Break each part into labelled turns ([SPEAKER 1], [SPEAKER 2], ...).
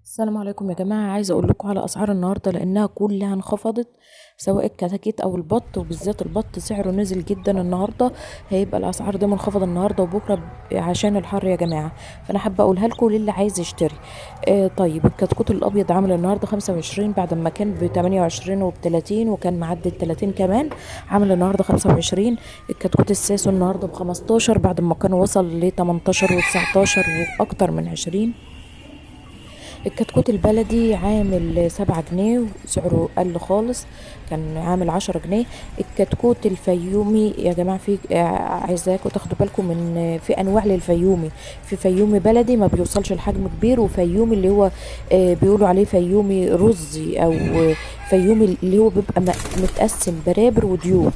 [SPEAKER 1] السلام عليكم يا جماعة، عايزة اقول لكم على اسعار النهاردة لانها كلها انخفضت، سواء الكتاكيت او البط، وبالذات البط سعره نزل جدا النهاردة. هيبقى الاسعار دي منخفضة النهاردة وبكرة عشان الحر يا جماعة. فانا حابة اقولها لكم للي عايز يشتري. طيب الكتكوت الابيض عامل النهاردة 25 بعد ما كان ب 28 وب 30 وكان معدي ال 30 كمان، عامل النهاردة 25. الكتكوت الساسو النهاردة ب 15 بعد ما كان وصل ل 18 و 19 واكتر من 20. الكتكوت البلدي عامل 7 جنيه وسعره قل خالص، كان عامل 10 جنيه. الكتكوت الفيومي يا جماعة في عايزاكم تاخدوا بالكم من في انواع للفيومي. في فيومي بلدي ما بيوصلش لحجم كبير، وفيومي اللي هو بيقولوا عليه فيومي رزي، او فيومي اللي هو بيبقى متقسم برابر وديوك.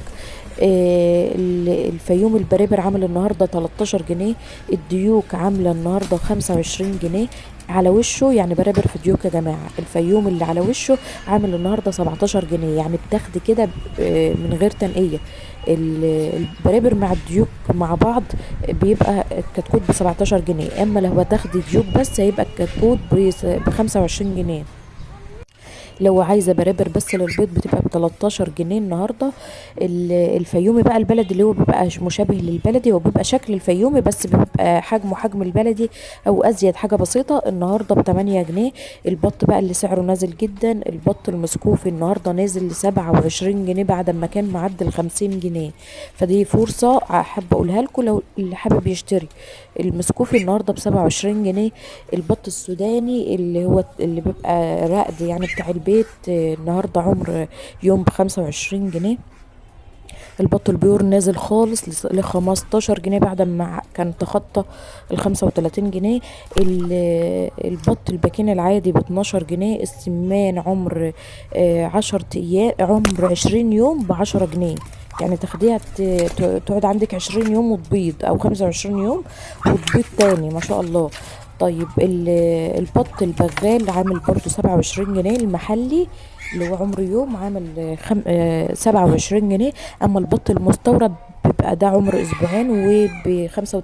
[SPEAKER 1] الفيوم البرابر عامل النهارده 13 جنيه، الديوك عامله النهارده 25 جنيه على وشه، يعني برابر في ديوك يا جماعه. الفيوم اللي على وشه عامل النهارده 17 جنيه، يعني بتاخدي كده من غير تنقيه. البرابر مع الديوك مع بعض بيبقى الكتكوت ب 17 جنيه، اما لو هتاخدي ديوك بس هيبقى الكتكوت ب 25 جنيه. لو عايزه برابر بس للبيض بتبقى ب 13 جنيه النهارده. الفيومي بقى البلدي اللي هو بيبقى مشابه للبلدي، وبيبقى شكل الفيومي بس بيبقى حجمه حجم البلدي او ازيد حاجه بسيطه، النهارده ب 8 جنيه. البط بقى اللي سعره نازل جدا، البط المسكوفي النهارده نازل ل 27 جنيه بعد ما كان معدل 50 جنيه. فدي فرصه حابه اقولها لكم لو اللي حابب يشتري. المسكوفي النهارده ب 27 جنيه. البط السوداني اللي هو اللي بيبقى رقد يعني بتاع البيت النهارده عمر يوم ب 25 جنيه. البط البيور نازل خالص ل 15 جنيه بعد ما كان تخطى ال 35 جنيه. البط الباكين العادي ب 12 جنيه. السمان عمر 10 ايام، عمر 20 يوم ب 10 جنيه، يعني تاخديها تقعد عندك 20 يوم وتبيض، او 25 يوم وتبيض تاني ما شاء الله. طيب البط البغال عامل برضو 27 جنيه، المحلي اللي هو عمره يوم عامل 27 جنيه. اما البط المستورد بيبقى ده عمره اسبوعين وب 85.